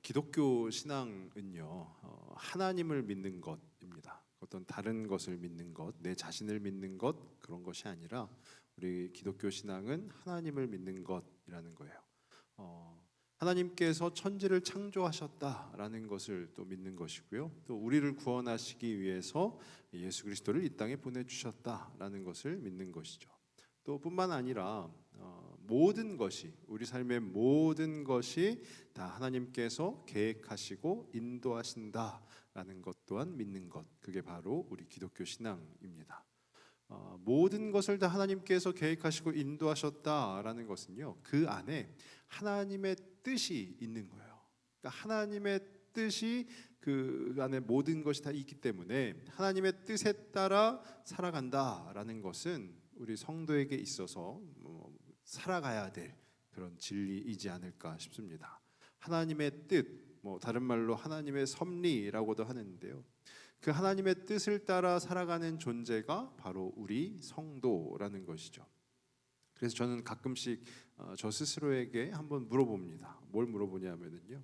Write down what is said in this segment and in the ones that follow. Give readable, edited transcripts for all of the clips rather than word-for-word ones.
기독교 신앙은요, 하나님을 믿는 것입니다. 어떤 다른 것을 믿는 것, 내 자신을 믿는 것, 그런 것이 아니라 우리 기독교 신앙은 하나님을 믿는 것이라는 거예요. 하나님께서 천지를 창조하셨다라는 것을 또 믿는 것이고요. 또 우리를 구원하시기 위해서 예수 그리스도를 이 땅에 보내주셨다라는 것을 믿는 것이죠. 또 뿐만 아니라 모든 것이, 우리 삶의 모든 것이 다 하나님께서 계획하시고 인도하신다라는 것 또한 믿는 것, 그게 바로 우리 기독교 신앙입니다. 모든 것을 다 하나님께서 계획하시고 인도하셨다라는 것은요, 그 안에 하나님의 뜻이 있는 거예요. 그러니까 하나님의 뜻이 그 안에 모든 것이 다 있기 때문에 하나님의 뜻에 따라 살아간다라는 것은 우리 성도에게 있어서 살아가야 될 그런 진리이지 않을까 싶습니다. 하나님의 뜻, 다른 말로 하나님의 섭리라고도 하는데요. 그 하나님의 뜻을 따라 살아가는 존재가 바로 우리 성도라는 것이죠. 그래서 저는 가끔씩 저 스스로에게 한번 물어봅니다. 뭘 물어보냐면요,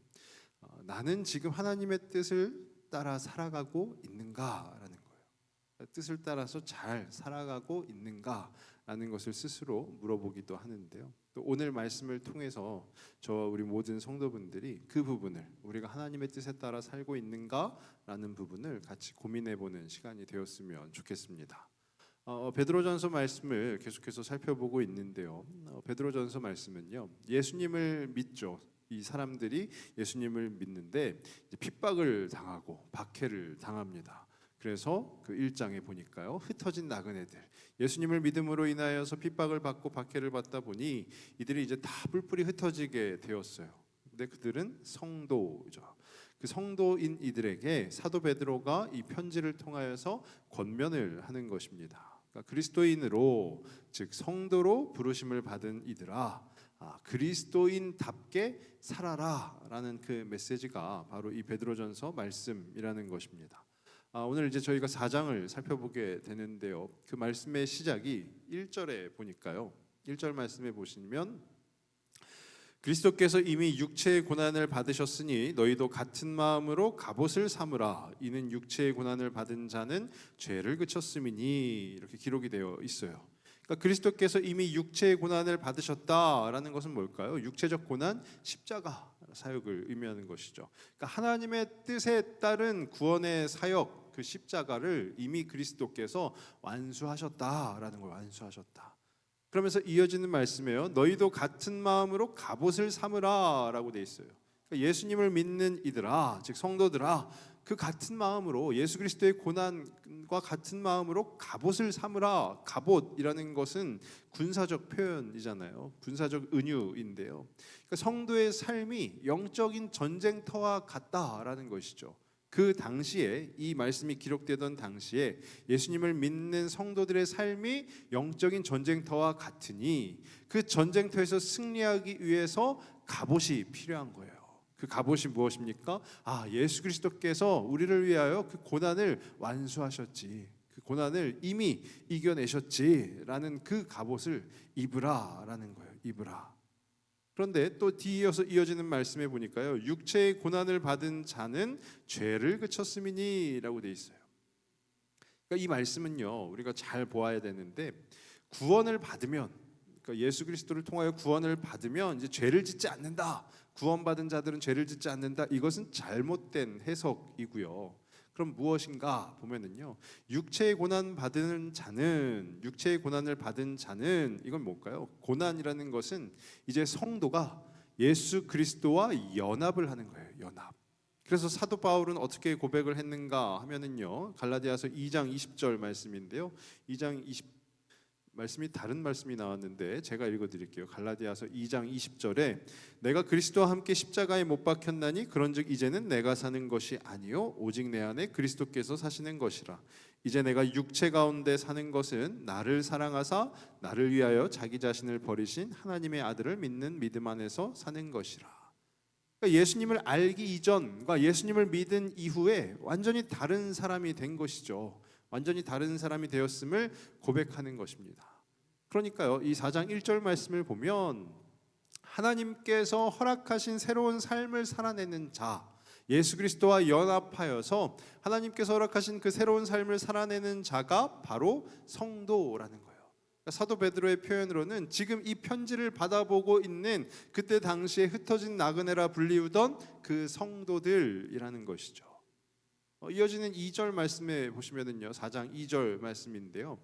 나는 지금 하나님의 뜻을 따라 살아가고 있는가라는 거예요. 뜻을 따라서 잘 살아가고 있는가라는 것을 스스로 물어보기도 하는데요. 또 오늘 말씀을 통해서 저와 우리 모든 성도분들이 그 부분을, 우리가 하나님의 뜻에 따라 살고 있는가라는 부분을 같이 고민해보는 시간이 되었으면 좋겠습니다. 베드로전서 말씀을 계속해서 살펴보고 있는데요. 베드로전서 말씀은요, 예수님을 믿죠. 이 사람들이 예수님을 믿는데 핍박을 당하고 박해를 당합니다. 그래서 그 1장에 보니까요, 흩어진 나그네들, 예수님을 믿음으로 인하여서 핍박을 받고 박해를 받다 보니 이들이 이제 다 뿔뿔이 흩어지게 되었어요. 근데 그들은 성도죠. 그 성도인 이들에게 사도 베드로가 이 편지를 통하여서 권면을 하는 것입니다. 그러니까 그리스도인으로, 즉 성도로 부르심을 받은 이들아, 그리스도인답게 살아라라는 그 메시지가 바로 이 베드로전서 말씀이라는 것입니다. 오늘 이제 저희가 4장을 살펴보게 되는데요. 그 말씀의 시작이 1절에 보니까요, 1절 말씀에 보시면 그리스도께서 이미 육체의 고난을 받으셨으니 너희도 같은 마음으로 갑옷을 삼으라. 이는 육체의 고난을 받은 자는 죄를 그쳤음이니, 이렇게 기록이 되어 있어요. 그러니까 그리스도께서 이미 육체의 고난을 받으셨다라는 것은 뭘까요? 육체적 고난, 십자가 사역을 의미하는 것이죠. 그러니까 하나님의 뜻에 따른 구원의 사역, 그 십자가를 이미 그리스도께서 완수하셨다라는 걸, 완수하셨다. 그러면서 이어지는 말씀이에요. 너희도 같은 마음으로 갑옷을 삼으라라고 돼 있어요. 그러니까 예수님을 믿는 이들아, 즉 성도들아, 그 같은 마음으로, 예수 그리스도의 고난과 같은 마음으로 갑옷을 삼으라. 갑옷이라는 것은 군사적 표현이잖아요. 군사적 은유인데요. 그러니까 성도의 삶이 영적인 전쟁터와 같다라는 것이죠. 그 당시에, 이 말씀이 기록되던 당시에 예수님을 믿는 성도들의 삶이 영적인 전쟁터와 같으니 그 전쟁터에서 승리하기 위해서 갑옷이 필요한 거예요. 그 갑옷이 무엇입니까? 예수 그리스도께서 우리를 위하여 그 고난을 완수하셨지, 그 고난을 이미 이겨내셨지라는 그 갑옷을 입으라라는 거예요. 입으라. 그런데 또 뒤이어서 이어지는 말씀에 보니까요, 육체의 고난을 받은 자는 죄를 그쳤음이니라고 돼 있어요. 그러니까 이 말씀은요, 우리가 잘 보아야 되는데, 구원을 받으면, 그러니까 예수 그리스도를 통하여 구원을 받으면 이제 죄를 짓지 않는다, 구원받은 자들은 죄를 짓지 않는다, 이것은 잘못된 해석이고요. 그럼 무엇인가 보면은요, 육체의 고난을 받은 자는, 이건 뭘까요? 고난이라는 것은 이제 성도가 예수 그리스도와 연합을 하는 거예요. 연합. 그래서 사도 바울은 어떻게 고백을 했는가 하면은요, 갈라디아서 2장 20절 말씀인데요, 2장 20 말씀이 다른 말씀이 나왔는데 제가 읽어드릴게요. 갈라디아서 2장 20절에 내가 그리스도와 함께 십자가에 못 박혔나니 그런즉 이제는 내가 사는 것이 아니요 오직 내 안에 그리스도께서 사시는 것이라. 이제 내가 육체 가운데 사는 것은 나를 사랑하사 나를 위하여 자기 자신을 버리신 하나님의 아들을 믿는 믿음 안에서 사는 것이라. 그러니까 예수님을 알기 이전과 예수님을 믿은 이후에 완전히 다른 사람이 된 것이죠. 완전히 다른 사람이 되었음을 고백하는 것입니다. 그러니까요, 이 4장 1절 말씀을 보면 하나님께서 허락하신 새로운 삶을 살아내는 자, 예수 그리스도와 연합하여서 하나님께서 허락하신 그 새로운 삶을 살아내는 자가 바로 성도라는 거예요. 그러니까 사도 베드로의 표현으로는 지금 이 편지를 받아보고 있는 그때 당시에 흩어진 나그네라 불리우던 그 성도들이라는 것이죠. 이어지는 2절 말씀에 보시면은요, 4장 2절 말씀인데요,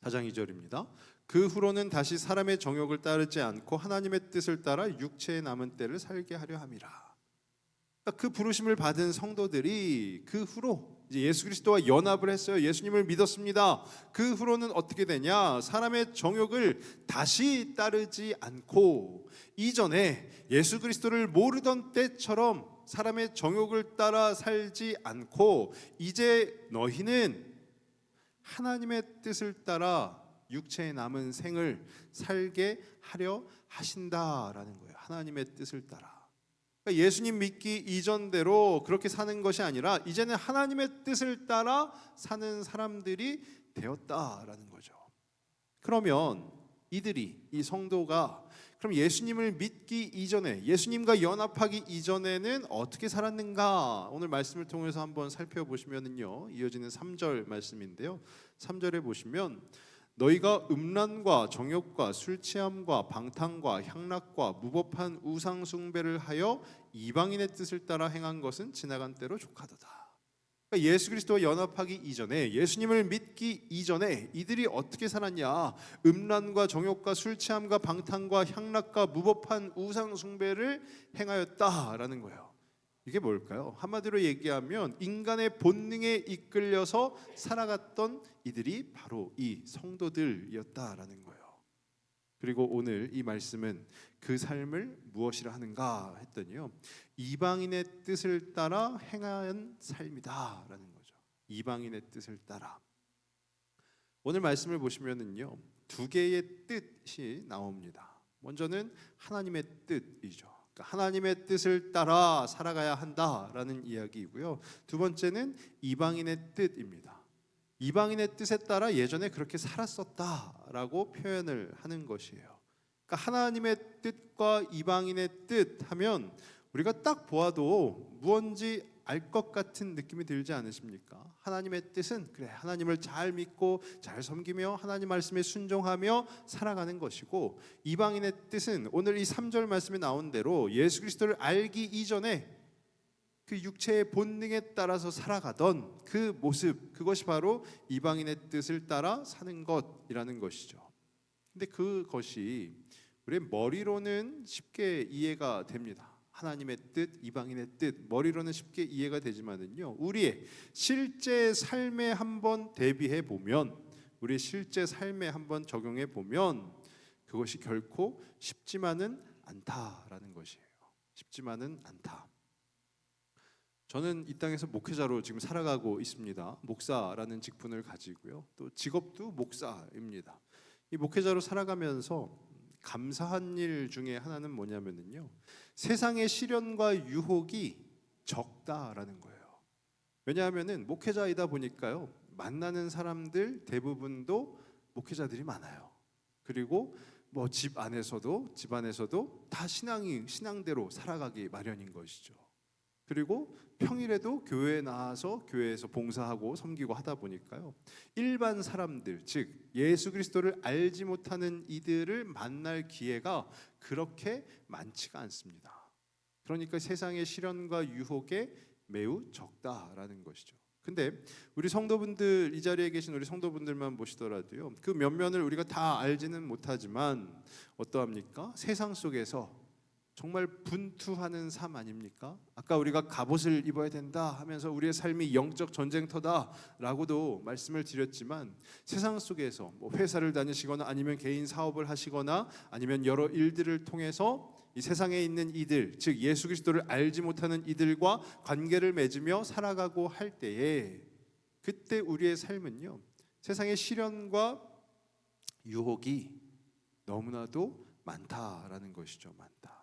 4장 2절입니다. 그 후로는 다시 사람의 정욕을 따르지 않고 하나님의 뜻을 따라 육체의 남은 때를 살게 하려 함이라. 그 부르심을 받은 성도들이 그 후로 이제 예수 그리스도와 연합을 했어요. 예수님을 믿었습니다. 그 후로는 어떻게 되냐? 사람의 정욕을 다시 따르지 않고 이전에 예수 그리스도를 모르던 때처럼 사람의 정욕을 따라 살지 않고 이제 너희는 하나님의 뜻을 따라 육체에 남은 생을 살게 하려 하신다라는 거예요. 하나님의 뜻을 따라. 그러니까 예수님 믿기 이전대로 그렇게 사는 것이 아니라 이제는 하나님의 뜻을 따라 사는 사람들이 되었다라는 거죠. 그러면 이 성도가 그럼 예수님을 믿기 이전에, 예수님과 연합하기 이전에는 어떻게 살았는가? 오늘 말씀을 통해서 한번 살펴보시면은요, 이어지는 3절 말씀인데요, 3절에 보시면 너희가 음란과 정욕과 술 취함과 방탕과 향락과 무법한 우상 숭배를 하여 이방인의 뜻을 따라 행한 것은 지나간 때로 족하도다. 그러니까 예수 그리스도와 연합하기 이전에, 예수님을 믿기 이전에 이들이 어떻게 살았냐? 음란과 정욕과 술 취함과 방탕과 향락과 무법한 우상 숭배를 행하였다라는 거예요. 이게 뭘까요? 한마디로 얘기하면 인간의 본능에 이끌려서 살아갔던 이들이 바로 이 성도들이었다라는 거예요. 그리고 오늘 이 말씀은 그 삶을 무엇이라 하는가 했더니요, 이방인의 뜻을 따라 행한 삶이다라는 거죠. 이방인의 뜻을 따라. 오늘 말씀을 보시면은요, 두 개의 뜻이 나옵니다. 먼저는 하나님의 뜻이죠. 하나님의 뜻을 따라 살아가야 한다라는 이야기이고요. 두 번째는 이방인의 뜻입니다. 이방인의 뜻에 따라 예전에 그렇게 살았었다라고 표현을 하는 것이에요. 그러니까 하나님의 뜻과 이방인의 뜻 하면 우리가 딱 보아도 무언지 알 것 같은 느낌이 들지 않으십니까? 하나님의 뜻은 그래, 하나님을 잘 믿고 잘 섬기며 하나님 말씀에 순종하며 살아가는 것이고, 이방인의 뜻은 오늘 이 3절 말씀에 나온 대로 예수 그리스도를 알기 이전에 그 육체의 본능에 따라서 살아가던 그 모습, 그것이 바로 이방인의 뜻을 따라 사는 것이라는 것이죠. 근데 그것이 우리의 머리로는 쉽게 이해가 됩니다. 하나님의 뜻, 이방인의 뜻, 머리로는 쉽게 이해가 되지만은요, 우리의 실제 삶에 한번 대비해 보면, 우리의 실제 삶에 한번 적용해 보면 그것이 결코 쉽지만은 않다라는 것이에요. 쉽지만은 않다. 저는 이 땅에서 목회자로 지금 살아가고 있습니다. 목사라는 직분을 가지고요, 또 직업도 목사입니다. 이 목회자로 살아가면서 감사한 일 중에 하나는 뭐냐면요, 세상의 시련과 유혹이 적다라는 거예요. 왜냐하면은 목회자이다 보니까요, 만나는 사람들 대부분도 목회자들이 많아요. 그리고 뭐 집 안에서도 다 신앙대로 살아가기 마련인 것이죠. 그리고 평일에도 교회에 나와서 교회에서 봉사하고 섬기고 하다 보니까요, 일반 사람들, 즉 예수 그리스도를 알지 못하는 이들을 만날 기회가 그렇게 많지가 않습니다. 그러니까 세상의 시련과 유혹에 매우 적다라는 것이죠. 근데 우리 성도분들, 이 자리에 계신 우리 성도분들만 보시더라도요, 그 면면을 우리가 다 알지는 못하지만 어떠합니까? 세상 속에서 정말 분투하는 삶 아닙니까? 아까 우리가 갑옷을 입어야 된다 하면서 우리의 삶이 영적 전쟁터다라고도 말씀을 드렸지만, 세상 속에서 뭐 회사를 다니시거나 아니면 개인 사업을 하시거나 아니면 여러 일들을 통해서 이 세상에 있는 이들, 즉 예수 그리스도를 알지 못하는 이들과 관계를 맺으며 살아가고 할 때에, 그때 우리의 삶은요, 세상의 시련과 유혹이 너무나도 많다라는 것이죠. 많다.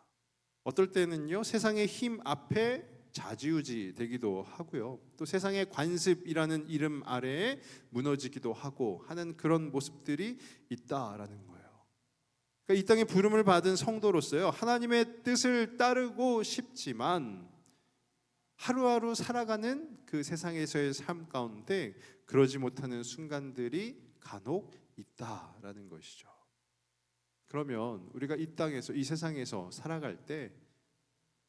어떨 때는요, 세상의 힘 앞에 좌지우지 되기도 하고요, 또 세상의 관습이라는 이름 아래에 무너지기도 하고 하는 그런 모습들이 있다라는 거예요. 그러니까 그러니까 이 땅에 부름을 받은 성도로서요, 하나님의 뜻을 따르고 싶지만 하루하루 살아가는 그 세상에서의 삶 가운데 그러지 못하는 순간들이 간혹 있다라는 것이죠. 그러면 우리가 이 땅에서, 이 세상에서 살아갈 때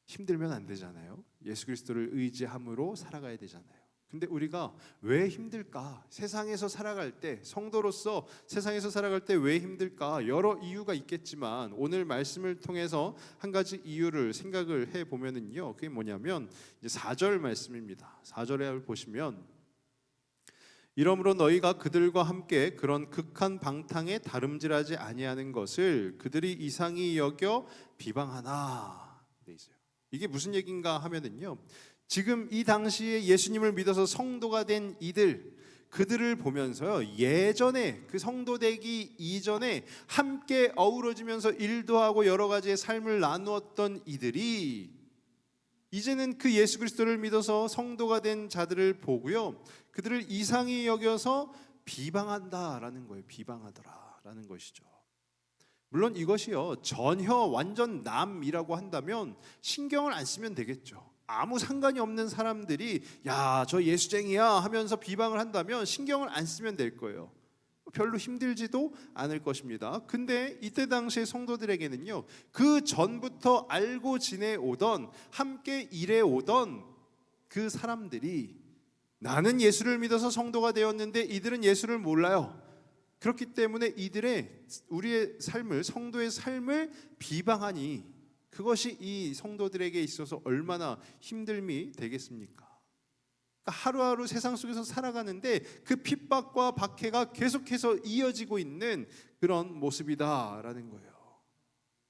힘들면 안 되잖아요. 예수 그리스도를 의지함으로 살아가야 되잖아요. 근데 우리가 왜 힘들까? 세상에서 살아갈 때, 성도로서 세상에서 살아갈 때 왜 힘들까? 여러 이유가 있겠지만 오늘 말씀을 통해서 한 가지 이유를 생각을 해 보면은요, 그게 뭐냐면 이제 4절 말씀입니다. 4절에 보시면, 이러므로 너희가 그들과 함께 그런 극한 방탕에 다름질하지 아니하는 것을 그들이 이상히 여겨 비방하나 돼 있어요. 이게 무슨 얘기인가 하면은요, 지금 이 당시에 예수님을 믿어서 성도가 된 이들, 그들을 보면서요, 예전에 그 성도 되기 이전에 함께 어우러지면서 일도 하고 여러 가지의 삶을 나누었던 이들이 이제는 그 예수 그리스도를 믿어서 성도가 된 자들을 보고요, 그들을 이상히 여겨서 비방한다라는 거예요. 비방하더라라는 것이죠. 물론 이것이요, 전혀 완전 남이라고 한다면 신경을 안 쓰면 되겠죠. 아무 상관이 없는 사람들이 야, 저 예수쟁이야 하면서 비방을 한다면 신경을 안 쓰면 될 거예요. 별로 힘들지도 않을 것입니다. 근데 이때 당시의 성도들에게는요, 그 전부터 알고 지내오던, 함께 일해오던 그 사람들이 나는 예수를 믿어서 성도가 되었는데 이들은 예수를 몰라요. 그렇기 때문에 이들의, 우리의 삶을, 성도의 삶을 비방하니 그것이 이 성도들에게 있어서 얼마나 힘듦이 되겠습니까? 그러니까 하루하루 세상 속에서 살아가는데 그 핍박과 박해가 계속해서 이어지고 있는 그런 모습이다라는 거예요.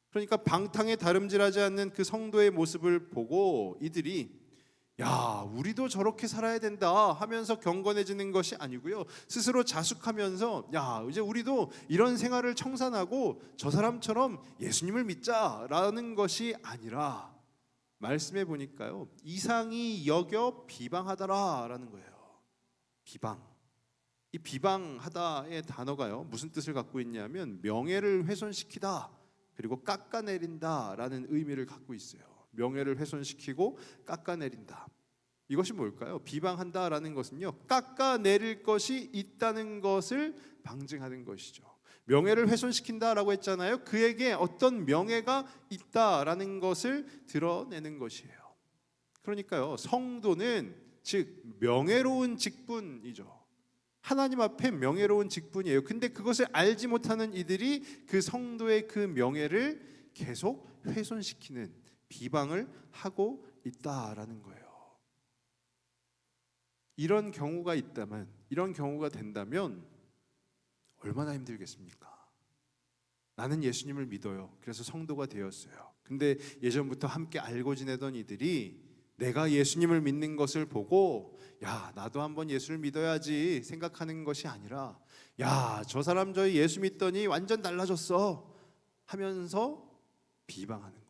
그러니까 방탕에 다름질하지 않는 그 성도의 모습을 보고 이들이 야, 우리도 저렇게 살아야 된다 하면서 경건해지는 것이 아니고요, 스스로 자숙하면서 야, 이제 우리도 이런 생활을 청산하고 저 사람처럼 예수님을 믿자라는 것이 아니라, 말씀해 보니까요, 이상히 여겨 비방하더라라는 거예요. 비방. 이 비방하다의 단어가요, 무슨 뜻을 갖고 있냐면 명예를 훼손시키다, 그리고 깎아내린다라는 의미를 갖고 있어요. 명예를 훼손시키고 깎아내린다. 이것이 뭘까요? 비방한다라는 것은요, 깎아내릴 것이 있다는 것을 방증하는 것이죠. 명예를 훼손시킨다라고 했잖아요. 그에게 어떤 명예가 있다라는 것을 드러내는 것이에요. 그러니까요, 성도는 즉 명예로운 직분이죠. 하나님 앞에 명예로운 직분이에요. 근데 그것을 알지 못하는 이들이 그 성도의 그 명예를 계속 훼손시키는, 비방을 하고 있다라는 거예요. 이런 경우가 있다면, 이런 경우가 된다면 얼마나 힘들겠습니까? 나는 예수님을 믿어요. 그래서 성도가 되었어요. 근데 예전부터 함께 알고 지내던 이들이 내가 예수님을 믿는 것을 보고 야, 나도 한번 예수를 믿어야지 생각하는 것이 아니라 야, 저 사람 저 예수 믿더니 완전 달라졌어 하면서 비방하는 거예요.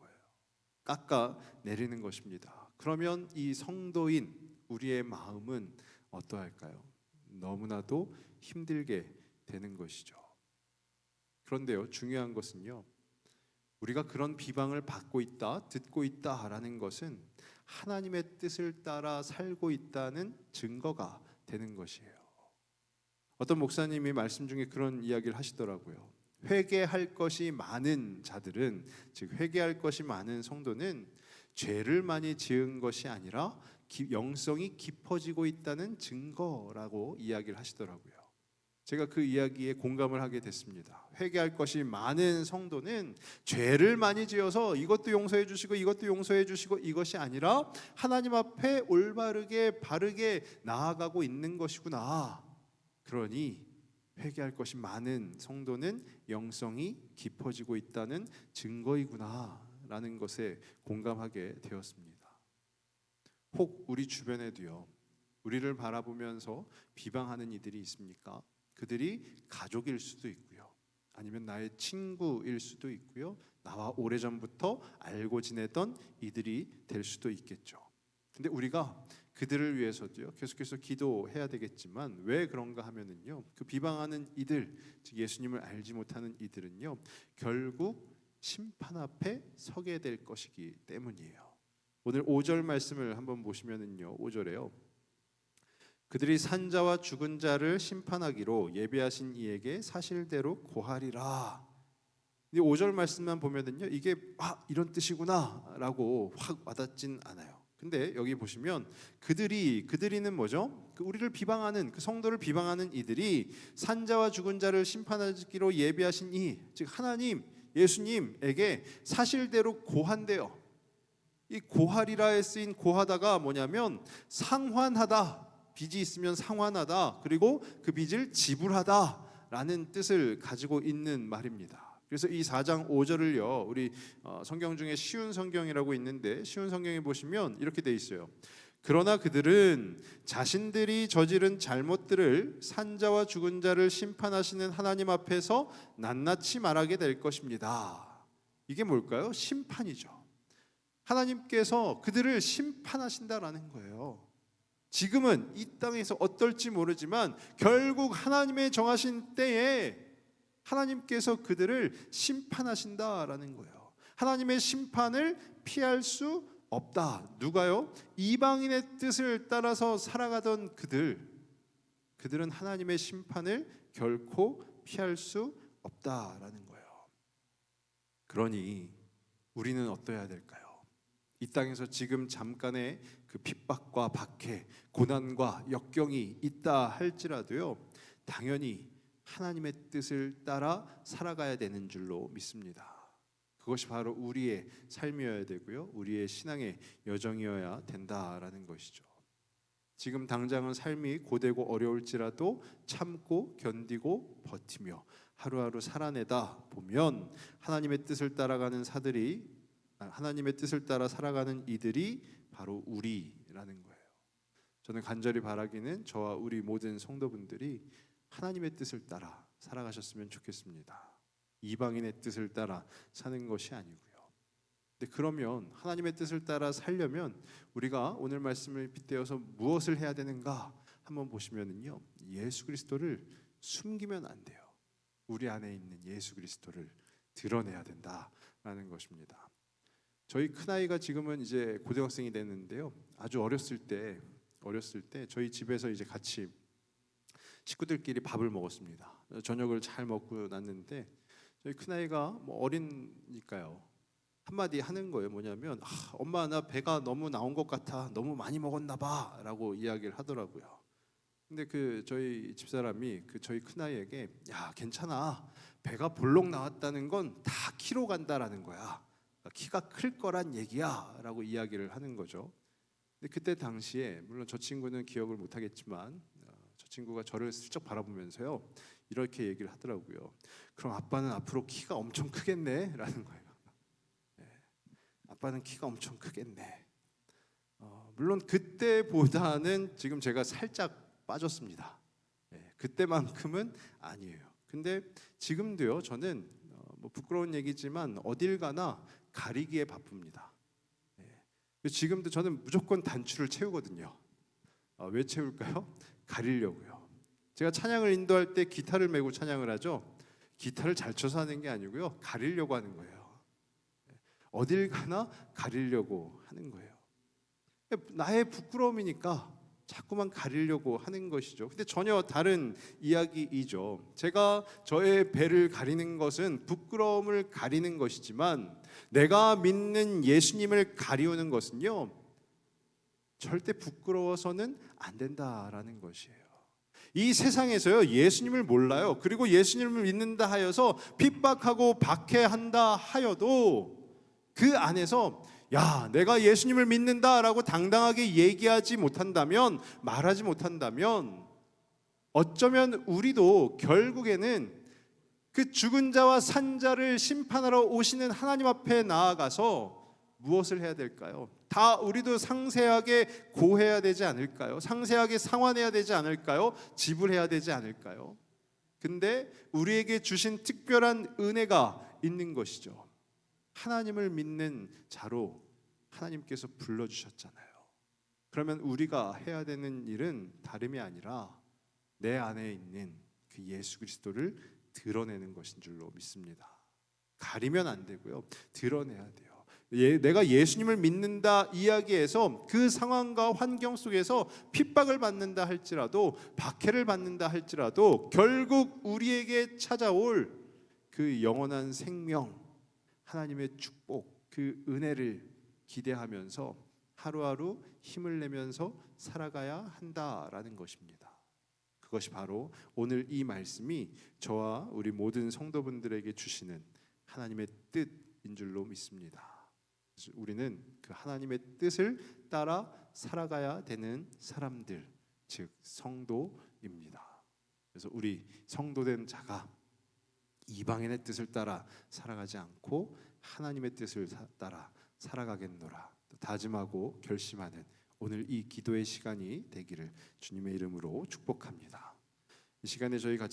깎아내리는 것입니다. 그러면 이 성도인 우리의 마음은 어떠할까요? 너무나도 힘들게 되는 것이죠. 그런데요, 중요한 것은요, 우리가 그런 비방을 받고 있다, 듣고 있다라는 것은 하나님의 뜻을 따라 살고 있다는 증거가 되는 것이에요. 어떤 목사님이 말씀 중에 그런 이야기를 하시더라고요. 회개할 것이 많은 자들은, 즉 회개할 것이 많은 성도는 죄를 많이 지은 것이 아니라 영성이 깊어지고 있다는 증거라고 이야기를 하시더라고요. 제가 그 이야기에 공감을 하게 됐습니다. 회개할 것이 많은 성도는 죄를 많이 지어서 이것도 용서해 주시고 이것도 용서해 주시고 이것이 아니라 하나님 앞에 올바르게 바르게 나아가고 있는 것이구나. 그러니 회개할 것이 많은 성도는 영성이 깊어지고 있다는 증거이구나 라는 것에 공감하게 되었습니다. 혹 우리 주변에도요, 우리를 바라보면서 비방하는 이들이 있습니까? 그들이 가족일 수도 있고요, 아니면 나의 친구일 수도 있고요, 나와 오래전부터 알고 지내던 이들이 될 수도 있겠죠. 근데 우리가 그들을 위해서도요 계속해서 기도해야 되겠지만 왜 그런가 하면은요 그 비방하는 이들, 즉 예수님을 알지 못하는 이들은요 결국 심판 앞에 서게 될 것이기 때문이에요. 오늘 5절 말씀을 한번 보시면은요 5절에요 그들이 산자와 죽은 자를 심판하기로 예비하신 이에게 사실대로 고하리라. 근데 5절 말씀만 보면은요 이게 이런 뜻이구나라고 확 와닿진 않아요. 근데 여기 보시면 그들이는 뭐죠? 그 우리를 비방하는 그 성도를 비방하는 이들이 산자와 죽은 자를 심판하기로 예비하신 이, 즉 하나님, 예수님에게 사실대로 고한대요. 이 고하리라에 쓰인 고하다가 뭐냐면 상환하다, 빚이 있으면 상환하다, 그리고 그 빚을 지불하다라는 뜻을 가지고 있는 말입니다. 그래서 이 4장 5절을요 우리 성경 중에 쉬운 성경이라고 있는데 쉬운 성경에 보시면 이렇게 돼 있어요. 그러나 그들은 자신들이 저지른 잘못들을 산자와 죽은 자를 심판하시는 하나님 앞에서 낱낱이 말하게 될 것입니다. 이게 뭘까요? 심판이죠. 하나님께서 그들을 심판하신다라는 거예요. 지금은 이 땅에서 어떨지 모르지만 결국 하나님의 정하신 때에 하나님께서 그들을 심판하신다라는 거예요. 하나님의 심판을 피할 수 없다. 누가요? 이방인의 뜻을 따라서 살아가던 그들은 하나님의 심판을 결코 피할 수 없다라는 거예요. 그러니 우리는 어떠해야 될까요? 이 땅에서 지금 잠깐의 그 핍박과 박해, 고난과 역경이 있다 할지라도요 당연히 하나님의 뜻을 따라 살아가야 되는 줄로 믿습니다. 그것이 바로 우리의 삶이어야 되고요 우리의 신앙의 여정이어야 된다라는 것이죠. 지금 당장은 삶이 고되고 어려울지라도 참고 견디고 버티며 하루하루 살아내다 보면 하나님의 뜻을 따라가는 하나님의 뜻을 따라 살아가는 이들이 바로 우리라는 거예요. 저는 간절히 바라기는 저와 우리 모든 성도분들이 하나님의 뜻을 따라 살아가셨으면 좋겠습니다. 이방인의 뜻을 따라 사는 것이 아니고요. 근데 그러면 하나님의 뜻을 따라 살려면 우리가 오늘 말씀을 빗대어서 무엇을 해야 되는가 한번 보시면은요 예수 그리스도를 숨기면 안 돼요. 우리 안에 있는 예수 그리스도를 드러내야 된다라는 것입니다. 저희 큰아이가 지금은 이제 고등학생이 됐는데요 아주 어렸을 때 저희 집에서 이제 같이 식구들끼리 밥을 먹었습니다. 저녁을 잘 먹고 났는데 저희 큰아이가 뭐 어리니까요 한마디 하는 거예요. 뭐냐면 엄마 나 배가 너무 나온 것 같아, 너무 많이 먹었나 봐 라고 이야기를 하더라고요. 근데 그 저희 집사람이 그 저희 큰아이에게 야 괜찮아, 배가 볼록 나왔다는 건 다 키로 간다라는 거야, 키가 클 거란 얘기야 라고 이야기를 하는 거죠. 근데 그때 당시에 물론 저 친구는 기억을 못 하겠지만 저 친구가 저를 슬쩍 바라보면서요 이렇게 얘기를 하더라고요. 그럼 아빠는 앞으로 키가 엄청 크겠네 라는 거예요. 네, 아빠는 키가 엄청 크겠네. 물론 그때보다는 지금 제가 살짝 빠졌습니다. 네, 그때만큼은 아니에요. 근데 지금도요 저는 뭐 부끄러운 얘기지만 어딜 가나 가리기에 바쁩니다. 네, 지금도 저는 무조건 단추를 채우거든요. 왜 채울까요? 가리려고요. 제가 찬양을 인도할 때 기타를 메고 찬양을 하죠. 기타를 잘 쳐서 하는 게 아니고요 가리려고 하는 거예요. 어딜 가나 가리려고 하는 거예요. 나의 부끄러움이니까 자꾸만 가리려고 하는 것이죠. 근데 전혀 다른 이야기이죠. 제가 저의 배를 가리는 것은 부끄러움을 가리는 것이지만 내가 믿는 예수님을 가리우는 것은요 절대 부끄러워서는 안 된다라는 것이에요. 이 세상에서요 예수님을 몰라요. 그리고 예수님을 믿는다 하여서 핍박하고 박해한다 하여도 그 안에서 야 내가 예수님을 믿는다라고 당당하게 얘기하지 못한다면, 말하지 못한다면 어쩌면 우리도 결국에는 그 죽은 자와 산 자를 심판하러 오시는 하나님 앞에 나아가서 무엇을 해야 될까요? 다 우리도 상세하게 고해야 되지 않을까요? 상세하게 상환해야 되지 않을까요? 지불해야 되지 않을까요? 근데 우리에게 주신 특별한 은혜가 있는 것이죠. 하나님을 믿는 자로 하나님께서 불러주셨잖아요. 그러면 우리가 해야 되는 일은 다름이 아니라 내 안에 있는 그 예수 그리스도를 드러내는 것인 줄로 믿습니다. 가리면 안 되고요. 드러내야 돼요. 내가 예수님을 믿는다 이야기에서 그 상황과 환경 속에서 핍박을 받는다 할지라도, 박해를 받는다 할지라도 결국 우리에게 찾아올 그 영원한 생명, 하나님의 축복, 그 은혜를 기대하면서 하루하루 힘을 내면서 살아가야 한다라는 것입니다. 그것이 바로 오늘 이 말씀이 저와 우리 모든 성도분들에게 주시는 하나님의 뜻인 줄로 믿습니다. 그래서 우리는 그 하나님의 뜻을 따라 살아가야 되는 사람들, 즉 성도입니다. 그래서 우리 성도된 자가 이방인의 뜻을 따라 살아가지 않고 하나님의 뜻을 따라 살아가겠노라 다짐하고 결심하는 오늘 이 기도의 시간이 되기를 주님의 이름으로 축복합니다. 이 시간에 저희 같이